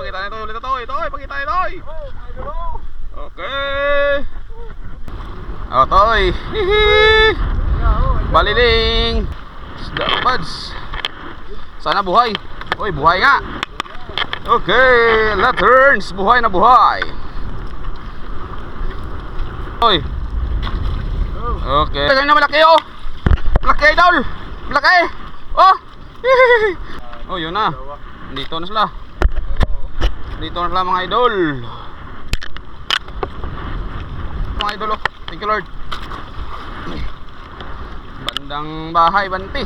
pakita nito ulit ito. Ito, pakita ito. Okay. Oh, toy. Baliling. Isda pads. Sana buhay. Uy, buhay nga. Okay, lanterns. Buhay na buhay. Uy. Okay. Tingnan na malaki oh. Malaki idol. Malaki. Oh. Oh, yun na. Dito na sila. Dito na sila mga idol. Mga idol oh. Thank you Lord. Bandang bahay banti.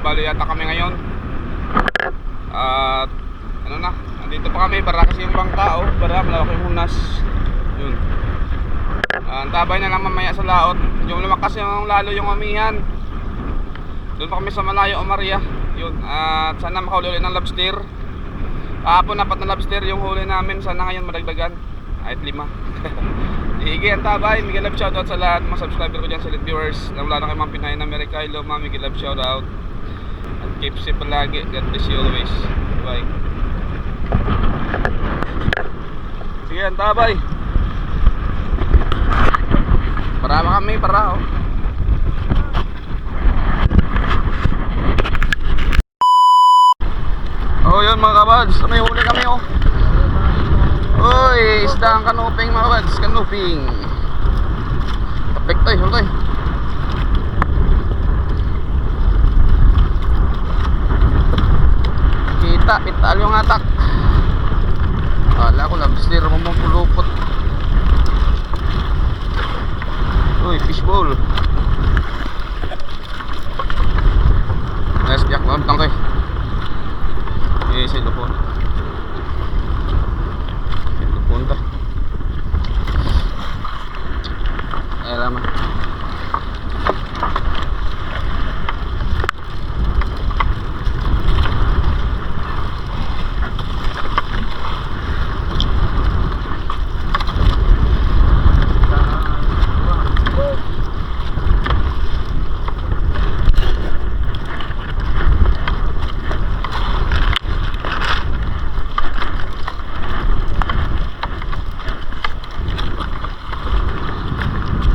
Bali yata kami ngayon at ano na, nandito pa kami para kasi yung bangka oh, para malawak yung hunas yun. Antabay na lang mamaya sa laot yung lumakas yung lalo yung amihan doon pa kami sa Malayo o Maria yun. At sana makahuli ulit ng lobster. Kahapon 4 na lobster yung huli namin, sana ngayon madagdagan kahit 5. Sige, antabay. Miguel love shoutout sa lahat mga subscriber ko dyan, sa viewers. Wala na kay Ma'am Pinay na Mericaylo, Ma'am Miguel love shoutout. And keep safe palagi. God bless you always. Bye. Sige, antabay. Para kami, para oh. Oh, yun mga kabads. May huli kami oh. Uy, isda ang kanuping mga kabads. Kanuping. Tapik to eh, huli to eh. Kita, pital yung atak. Kala ko lobster mo mong pulupot. Uy, fishbowl. Nice, yak lang tangkay. Eh, sa lupon. Lupon ta. Ay, laman.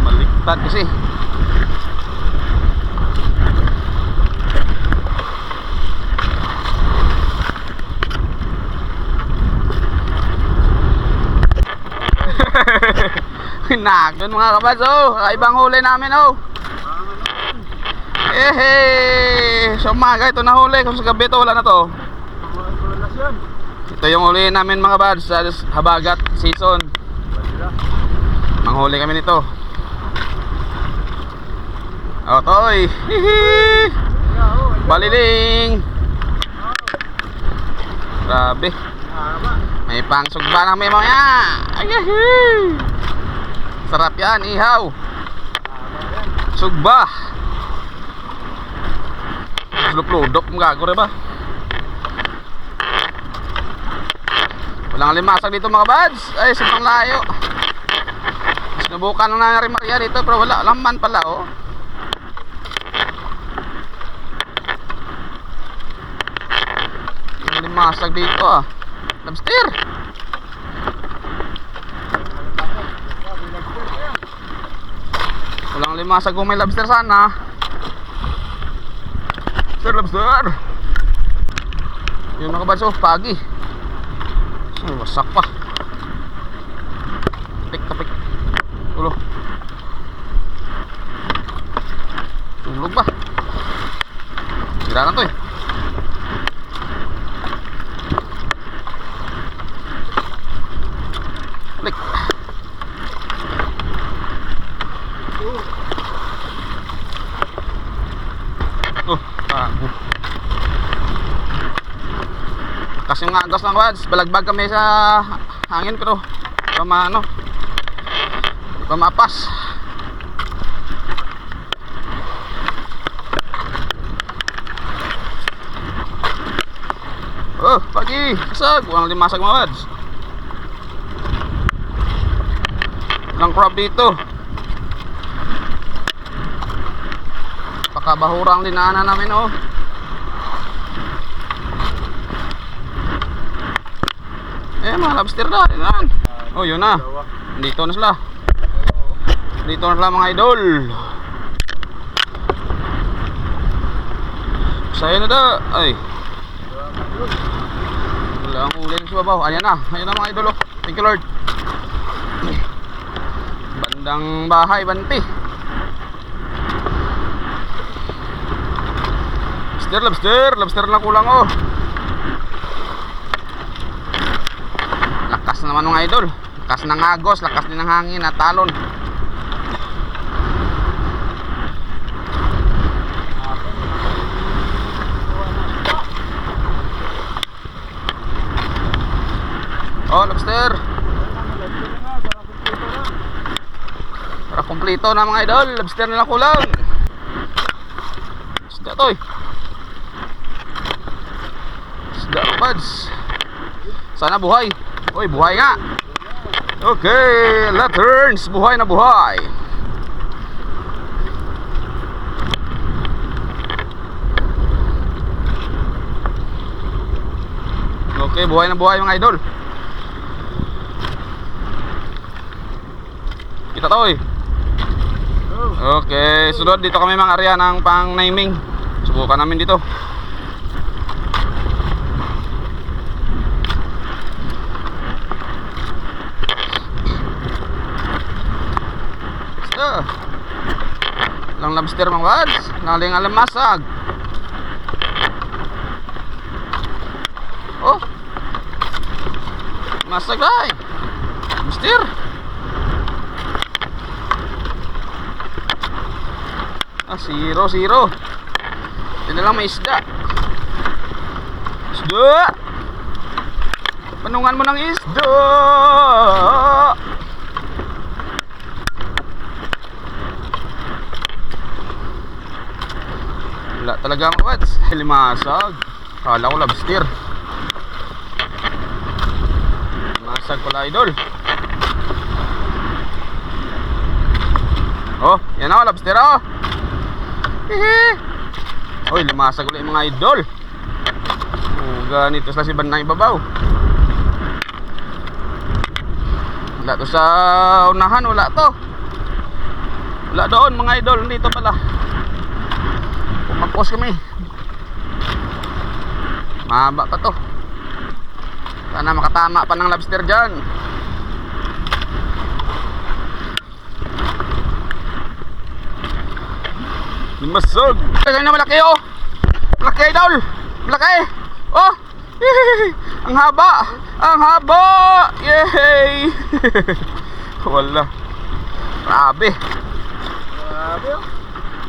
Baliktad kasi. Nakon mga kabads oh. Ibang huli namin oh. Sa umaga ito na huli. Kung sa gabi ito wala na to. Ito yung huli namin mga kabads sa habagat season. Manghuli kami nito. Oh, toy. Baliling. Grabe. May pangsugba na may mga. Ayahi. Sarap yan, ihaw. Sugba. Luplo-dop mga gagore ba? Walang limasag dito mga bads. Ay, sobrang layo. Sinubukan na rin Maria dito pero wala laman pala oh. Limasag dito ah. Lobster. Walang limasag kung may lobster sana. Lobster. mga kabads, oh, pagi. So, wasak pa. Tapik. Tulog. Tulog ba? Sira na to eh. Balik. Oh, bago. Kasi yung agos ng wads, balagbag kami sa hangin pero pamapas. Oh, pagi, kasag, walang limasag mga wads. Walang crab dito. Pakabahurang dinaanan namin, oh. Mga lobster na, yan. Oh, yun na. Dito na sila. Dito na sila mga idol. Saya na da. Ay. Wala ang uli sa babaw. Ayan na mga idol, oh. Thank you Lord. Bandang bahay, banti. Lobster na kulang, oh. Lakas naman mga idol. Lakas ng agos, lakas din ng hangin at talon. Oh, lobster. Para kumplito na mga idol. Lobster na lang kulang. Isda to eh. Isda pads. Sana buhay. Uy, buhay nga. Okay, lanterns. Buhay na buhay. Okay, buhay na buhay mga idol. Kita to eh. Okay, sunod dito kami mga area ng pang naming. Subukan namin dito. Lang lobster mga wads, naling alamasag. Oh, masag ay lobster. Zero. Ito na lang may isda. Panungan mo ng isda. Wala talaga ang wads. Limasag. Kala ko lobster. Limasag pala idol. Oh, yan ako lobster, oh. Oy, limasag ulit mga idol. Ganito sila si Bandang ibabaw. Wala to sa unahan, wala to. Wala doon mga idol, dito pala. Pumapos kami. Mahaba pa to. Sana makatama pa ng lobster dyan. Limasag. Kaya na malaki, oh. Malaki idol. Malaki. Oh. Ang haba. Yay. Wala. Grabe.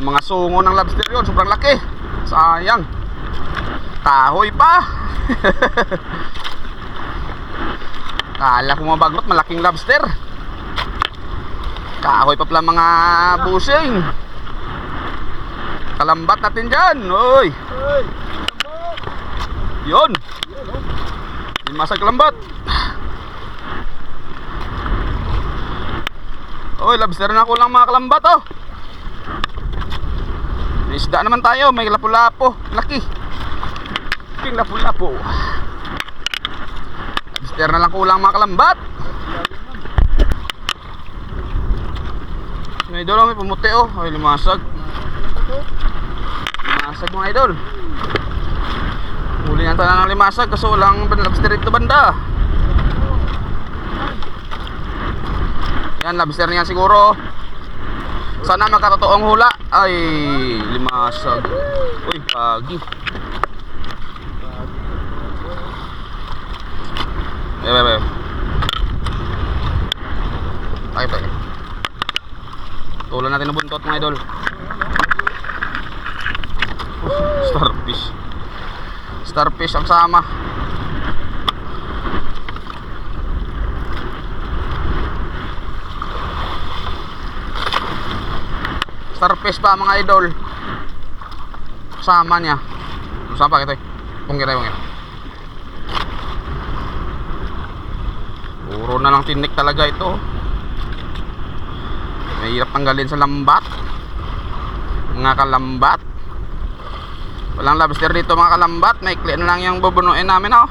Mga sungo ng lobster yun, sobrang laki. Sayang. Kahoy pa. Kala ko mabagot, malaking lobster. Kahoy pa pala mga busing. Kalambat natin dyan. Oy. Yun. Limasag kalambat. Oy, lobster na kulang mga kalambat, oh. May isda naman tayo. May lapu-lapo. Laki. King lapu-lapo. Lobster na lang kulang mga kalambat. May idol, may pumuti, oh. Oy, limasag. Limasag mga idol. Huli na tayo ng limasag kasi walang lobster dito banda. Yan, lobster niyan siguro. Sana magkatotoong hula. Ay, limasag. Uy, pagi. Bebe. Tayo. Tulan natin ng buntot mga idol. Starfish. Starfish ang sama. Starfish pa mga idol. Sama niya. Saan pa ito? Pungkira. Puro na lang tinik talaga ito. Mahirap tanggalin sa lambat. Mga kalambat. Walang lobster dito mga kalambat. Maikli na lang yung bubunuin namin oh.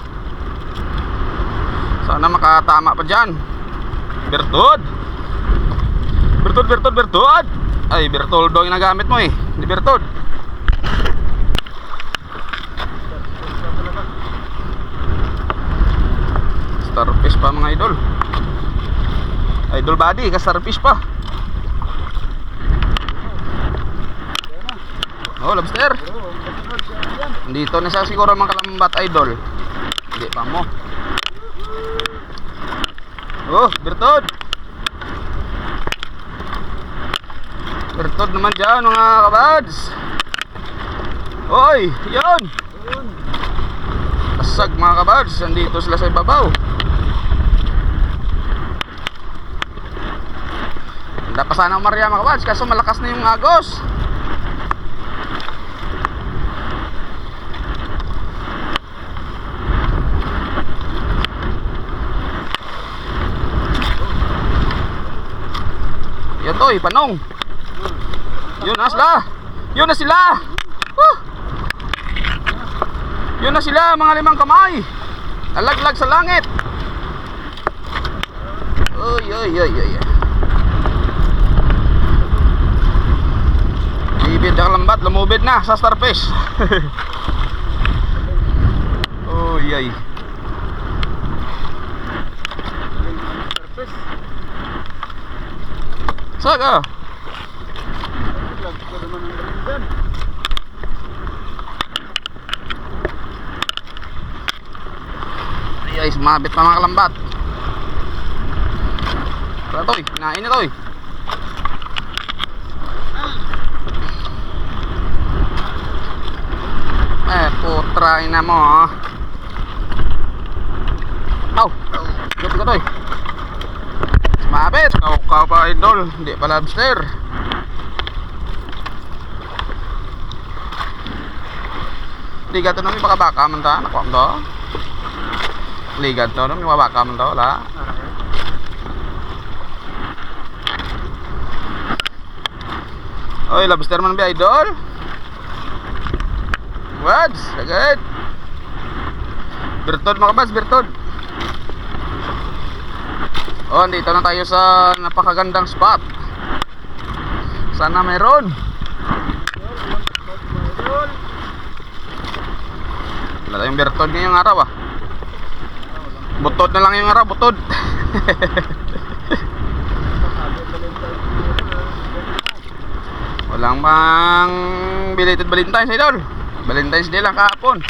Sana makatama pa dyan. Bertod. Ay, Bertoldo yung nagamit mo eh. Hindi Bertod. Starfish pa mga idol. Idol body, ka-starfish pa. Oh, lobster. Dito na siya siguro mga kalambat idol. Hindi pa mo. Oh, Bertod. Bertod naman dyan mga kabads. Oy, yun. Pasag mga kabads. Nandito sila sa ibabaw. Handa pa sana ang Maria mga kabads. Kaso malakas na yung agos. Yan to, panong. Yun na sila. Yun na sila. Yun na sila, mga 5 kamay. Nalaglag sa langit. Oy. Bibid na kalambat, lumubid na sa starfish. Oy. Saga. Ay, sumabit pa mga kalambat. Tara toy, kinain na toy. Putrain na mo oh. Gabi ka toy. Sumabit, kau pa idol. Hindi pa lobster. Ligat to namin baka man ta. Nakuha mo to. Ligat to namin baka man to. Wala. Oy, lobster man ba idol? Wads, agad. Bertod mga kabas, Bertod. Oh, dito na tayo sa napakagandang spot. Sana mayroon. Wala tayong Bertod ngayong araw ah. Butod na lang yung araw, butod. Walang bang belated Valentine's idol. Valentine's Day lang kahapon.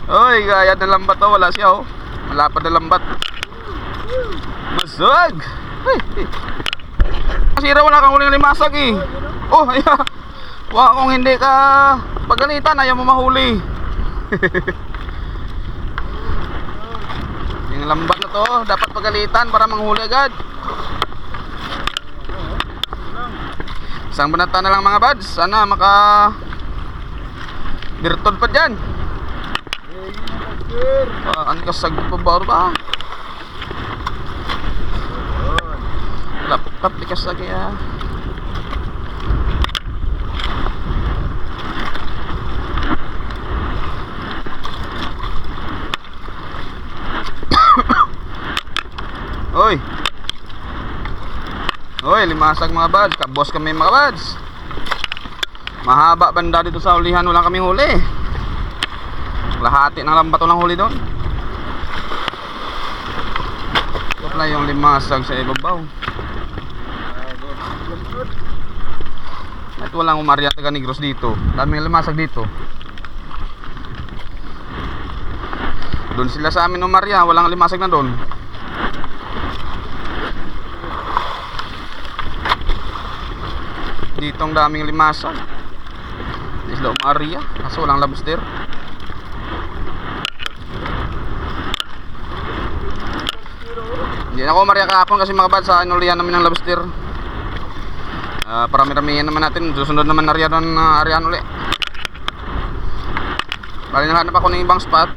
Oy, gayat na lambat to, wala siya oh. Malapad na lambat. Masag. Masira, wala kang huling limasag eh. Oh, ayan. Wala kung hindi ka pagalitan, ayaw mo mahuli. Yung lambat na to, dapat pagalitan para manghuli agad. Isang banata na lang mga buds. Sana maka Bertod pa dyan. Ang kasag pa ba? Laptop di kasag ya. Oy. Oy, limasag mga buds. Kabos kami mga buds. Mahaba banda dito sa ulihan, wala kaming huli. Lahati ng lambat walang huli doon. Ito pala yung limasag sa ibabaw. At walang umarya taga Negros dito. Daming limasag dito. Doon sila sa amin umarya, walang limasag na doon. Dito ang daming limasag. Hindi sila umarya, kaso walang lobster. Hindi na ako umarya kahapon kasi mga bad sa inulihan namin ng lobster. Parami-ramihan naman natin. Susunod naman area doon na areaan uli. Bali naghanap ako ng ibang spot.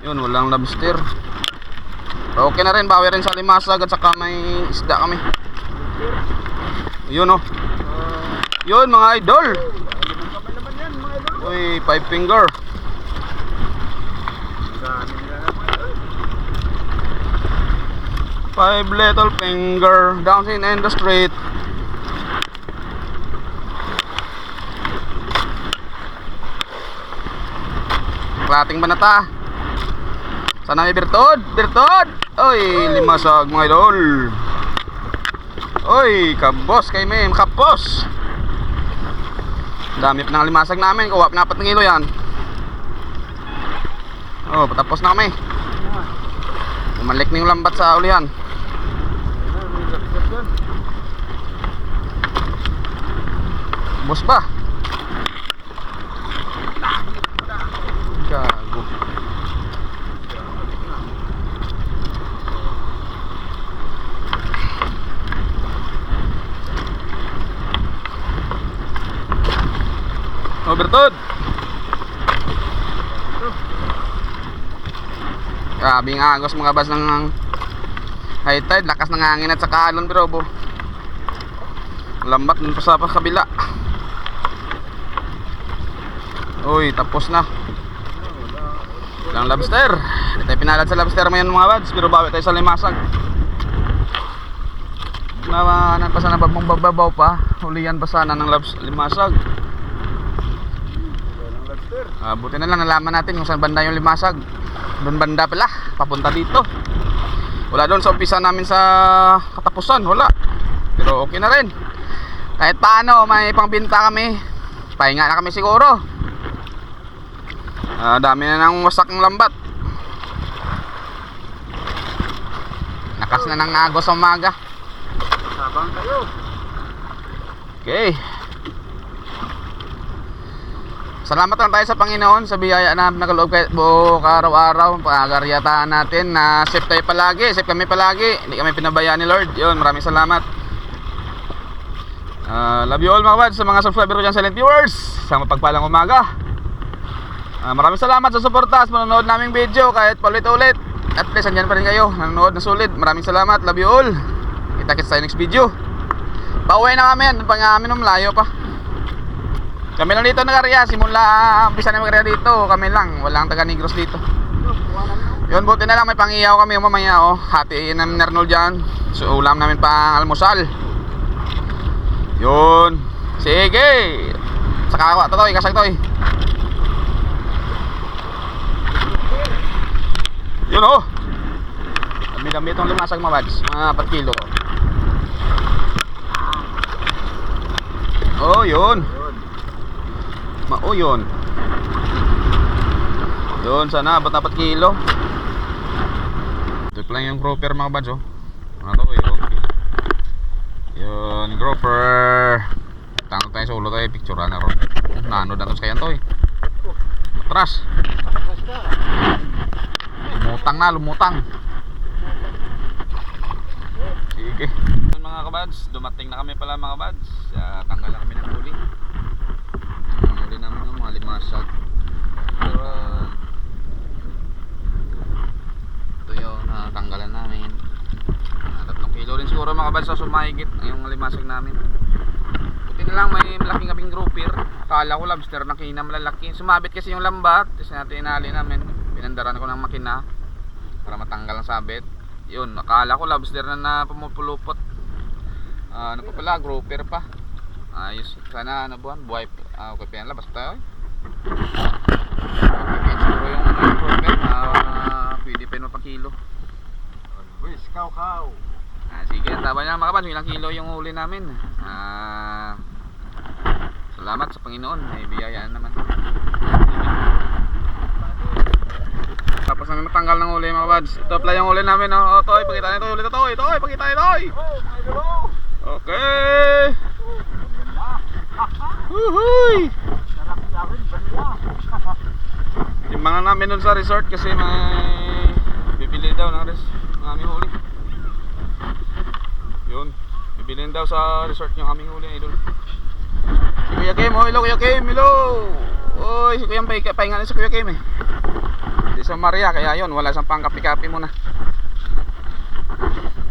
Yun, walang lobster. Okay na rin, bawi rin sa limasag at saka may isda kami. Yun oh. Yun mga idol. Uy, 5 finger. Five little finger dancing in the street. Klating banata. Sana may birtod, birtod. Oy, limasag mga idol. Oy, kabos kay may kapos. Dami pa ng limasag namin. Kuha pa 4 kilo yan. Oh, patapos na kami. Umalik na yung lambat sa ulihan. Bos pa. Gago. Oh, bertod. Grabe nga agos mga bas ng high tide, lakas ng hangin at saka alon pero bo. Lambat dun pa sa kabila. Uy, tapos na. Lang lobster. Hindi tayo pinalad sa lobster ngayon mga bads, pero bawi tayo sa limasag. Nawanan pa sana babaw pa. Hulihan pa sana ng limasag. Buti na lang nalaman natin kung saan banda yung limasag. Doon banda pala, papunta dito. Wala doon sa umpisa namin sa katapusan, wala. Pero okay na rin. Kahit paano, may pangbinta kami. Pahinga na kami siguro. Dami na ng wasak ng lambat. Nakas na ng agos sa umaga. Sabang kayo. Okay. Salamat lang tayo sa Panginoon sa biyaya na nakaloob kayo buong araw-araw. Pag-aryatahan natin na safe tayo palagi. Safe kami palagi. Hindi kami pinabayaan ni Lord. Yun, maraming salamat. Love you all mga bad. Sa mga subscriber ko dyan, silent viewers, sa mapagpalang umaga. Maraming salamat sa suporta sa manonood naming video kahit paulit-ulit. At least andyan pa rin kayo nanonood na sulit. Maraming salamat. Love you all. Kita-kits tayo next video. Pauwi na kami yan. Pangamin malayo pa. Kami lang dito nag-area. Simula umpisa na mag-area dito. Kami lang. Walang taga Negros dito. Yun, buti na lang may pangiyaw kami mamaya oh. Hatiin namin ni Arnold dyan. So ulam namin pang almusal. Yun. Sige. Saka ako toy, kasag toy. Yun oh. Dami-dami itong limasag mga bads. Mga 4 kilo. Oh, yun. Oh, yun. Yun, sana abot 4 kilo. Ito lang yung grouper mga bads oh. Ano to eh, okay. Yun, grouper. Tango tayo sa ulo tayo, picture na ron. Nanod na to sa kayan to eh. Atras. Lumutang na, lumutang. Sige. Yun mga kabads, dumating na kami pala mga kabads. Tanggal na kami ng huli. Huli namin ng mga limasag. Pero ito yung tanggalan namin. 3 kilo rin siguro mga kabads sa sumahigit yung limasag namin. Buti na lang may malaking kaming grouper. Akala ko lobster na kina malalaki. Sumabit kasi yung lambat. Tapos natin inali namin. Pinandaran ko ng makina para matanggal ang sabit. Yun, akala ko lobster na pumupulupot. Ano pa pala, grouper pa. Ayos. Sana ano buwan? Buhay. Okay pa yan. Labas pa tayo. Okay, siguro yung improvement. Pwede pa yun mapakilo. Always, kaw. Sige, tama niya mga kabads. Ilang kilo yung huli namin. Salamat sa Panginoon. May biyayaan naman. Tapos na natanggal ng huli mga kabads. Ito pala yung huli namin. Oh, Toy, pakita nito. Huli na Toy. Toy, pakita nito. Toy. Okay. Woohoo! Sarap namin, banda. Timbangan namin dun sa resort kasi may bibili daw ng aming huli. Yun. Bibilin daw sa resort yung aming huli, idol. Si Kuya Kim, oh, hello Kuya Kim, hello. Oy, si Kuya pahinga na si Kuya Kim eh. Di sa Maria, kaya yun, wala siyang pangkapi-kapi muna.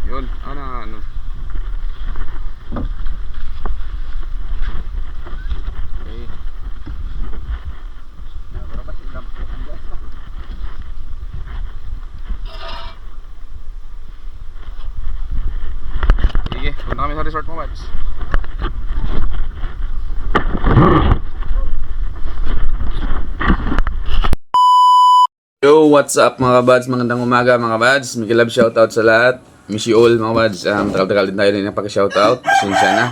Yun, ano. Okay. Sige, punta kami sa resort mo, Mads. Yo, what's up mga kabads? Magandang umaga mga kabads. Miguel Love shoutout sa lahat. Miss you all mga kabads. Tagal-tagal din tayo din napaki-shoutout. Pasensya na.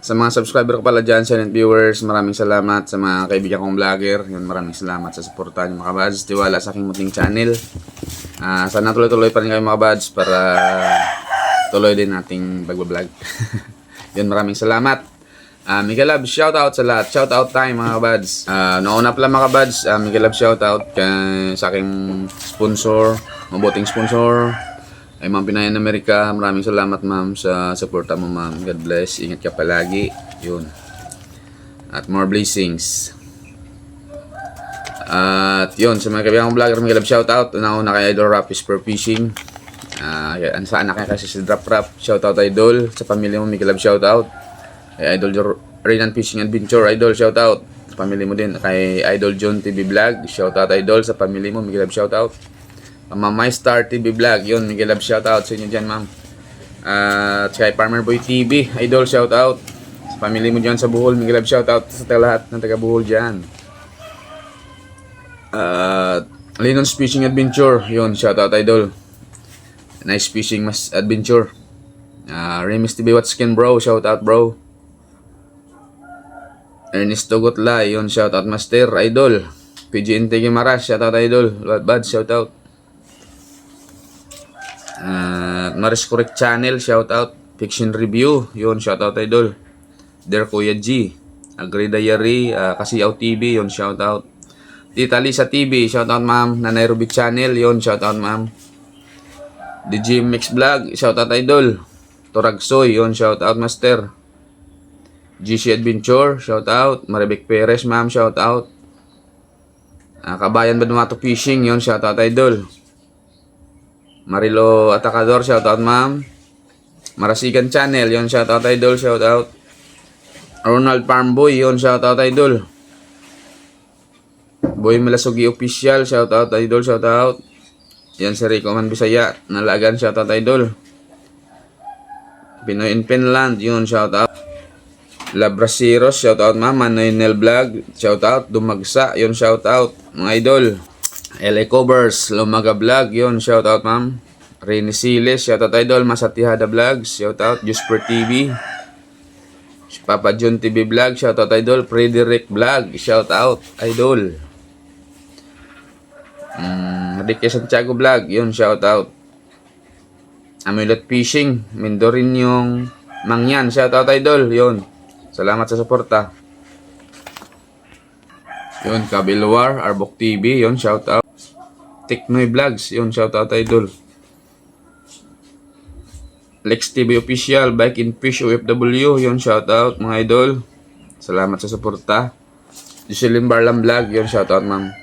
Sa mga subscriber ko pala dyan, silent viewers, maraming salamat. Sa mga kaibigan kong vlogger, yun, maraming salamat sa suporta niyo mga kabads. Tiwala sa aking muting channel. Sana tuloy-tuloy pa rin kayo mga kabads para tuloy din nating pagbablog. Yun, maraming salamat. Miguel Love, shoutout sa lahat. Shoutout time mga kabads. Nauna pala mga kabads, Miguel Love shoutout sa aking sponsor, mabuting sponsor, ay Ma'am Pinayan America. Maraming salamat ma'am sa suporta mo ma'am. God bless. Ingat ka palagi. Yun. At more blessings. At yun, sa mga kaibigan kong vlogger, Miguel Love shoutout. Una kay Idol Rap is for fishing. Sa anak niya kasi si Drop Rap. Shoutout Idol. Sa pamilya mo Miguel Love shoutout. Kay Idol Raynan Fishing Adventure, Idol, shoutout. Sa pamilya mo din. Kay Idol John TV Vlog, shoutout Idol. Sa pamilya mo, Miguel Love shoutout. Ma'am My Star TV Vlog, yun, Miguel Love shoutout sa inyo dyan, ma'am. At kay Farmer Boy TV, Idol, shoutout. Sa pamilya mo dyan sa Bohol, Miguel Love shoutout sa lahat ng taga Bohol dyan. Linon's Fishing Adventure, yun, shoutout Idol. Nice fishing mas adventure. Remis TV Watskin bro, shoutout bro. Ernesto Gotla, yun, shoutout master, idol. PG Intege Maras, shoutout idol. Bad, shoutout. Maris Correct Channel, shoutout. Fiction Review, yun, shoutout idol. Der Kuya G, Agri Diary, Kasiyaw TV, yun, shoutout. Tita Lisa TV, shoutout ma'am. Nanay Ruby Channel, yun, shoutout ma'am. DJ Mix Vlog, shoutout idol. Toragsoy, yun, shoutout master. GC Adventure, shoutout. Maribek Perez, ma'am, shoutout. Kabayan Badumato Fishing, yun, shoutout idol. Marilo Atacador, shoutout ma'am. Marasigan Channel, yun, shoutout idol, shoutout. Ronald Farmboy, yun, shoutout idol. Boy Malasugi Official, shoutout idol, shoutout. Yan si Rico Man Bisaya, Nalagan, shoutout idol. Pinoy in Finland, yun, shoutout. Labrasiros, shoutout ma'am. Manoy Nel Vlog, shoutout. Dumagsa, yun, shoutout mga idol. LA Covers, Lumaga Vlog, yun, shoutout ma'am. Rene Siles, shoutout idol. Masatihada Vlogs, shoutout. Jusper TV, Papa John TV Vlog, shoutout idol. Frederick Vlog, shoutout idol. Ricky Santiago Vlog, yun, shoutout. Amulet Fishing, Mendorin yung Mangyan, shoutout idol, yun. Salamat sa suporta. Yun, Kabilwar, Arbok TV, yun, shoutout. Teknoy Vlogs, yun, shoutout idol. Lex TV Official, Bike and Fish OFW, yun, shoutout mga idol. Salamat sa suporta. Jocelyn Barlam Vlog, yun, shoutout ma'am.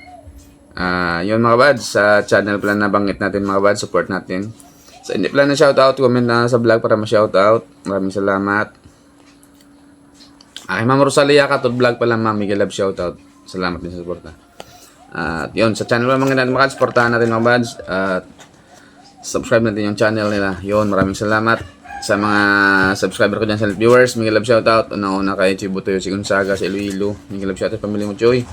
Yun mga bads, sa channel pala nabanggit natin mga bads, support natin. Sa hindi pala na shoutout, comment na sa vlog para ma-shoutout. Maraming salamat. Ay, Ma'am Rosalia Katod vlog pala, Ma'am Miguel Love shoutout. Salamat din sa suporta. At yun, sa channel pala mga natin mga supportahan natin mga bads. At subscribe natin yung channel nila. Yun, maraming salamat. sa mga subscriber ko dyan sa viewers, Miguel Love shoutout. Una-una kay Chibutoyo, si Gonzaga, si Iloilo, Miguel Love shoutout, pamilya mo Choy.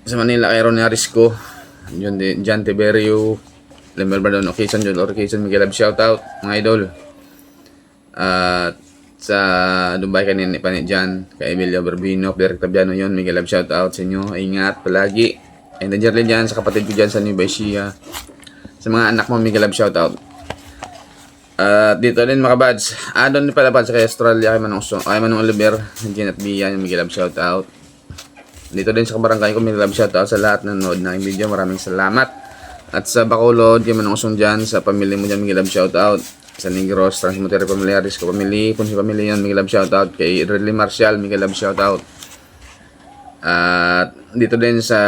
Sa Manila kay Ronnie Arisco, John Tiberio, Lemel Bardon Occasion, John Occasion, Miguel Love shoutout, mga idol. At sa Dubai kay Nini Pani dyan, kay Emilio Barbino, Derek Tabiano yun, Miguel Love shoutout sa inyo. Ingat palagi. And then Jerlyn dyan, sa kapatid ko dyan sa New Baisia. Sa mga anak mo, Miguel Love shoutout. Dito din mga bads. Doon din pala bads kay Australia, kay Manong Oliver, Jen at Bia, yung Miguel Love shoutout. Dito din sa kabarangay ko, Miguel Love shoutout sa lahat na nanood ng video. Maraming salamat. At sa Bacolod, kay Manong Usong dyan, sa pamilya mo dyan, Miguel Love shoutout. Sa Negros, Transmontero Familiaris ko pamilya, Punsi pamilya yan, Miguel Love shoutout. Kay Redley Marcial, Miguel Love shoutout. At dito din sa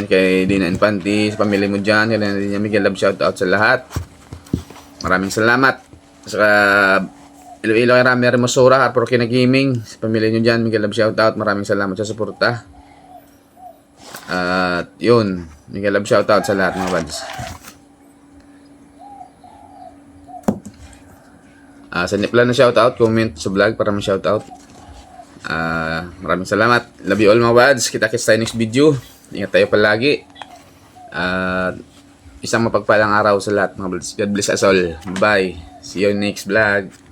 kay Dina Infante, sa pamilya mo dyan, kailan din niya Miguel Love shoutout sa lahat. Maraming salamat. Sa Iloilo kay Rami Hermosura, Arpor Kina Gaming, sa pamilya nyo dyan, Miguel Love shoutout. Maraming salamat sa suporta. At yun, Miguel Love shoutout sa lahat mga bads. Sa Nipla na shoutout, comment sa vlog para may shoutout. Maraming salamat. Love you all mga bads. Kita-kits tayo next video. Ingat tayo palagi. Isang mapagpalang araw sa lahat mga bads. God bless us all. Bye. See you next vlog.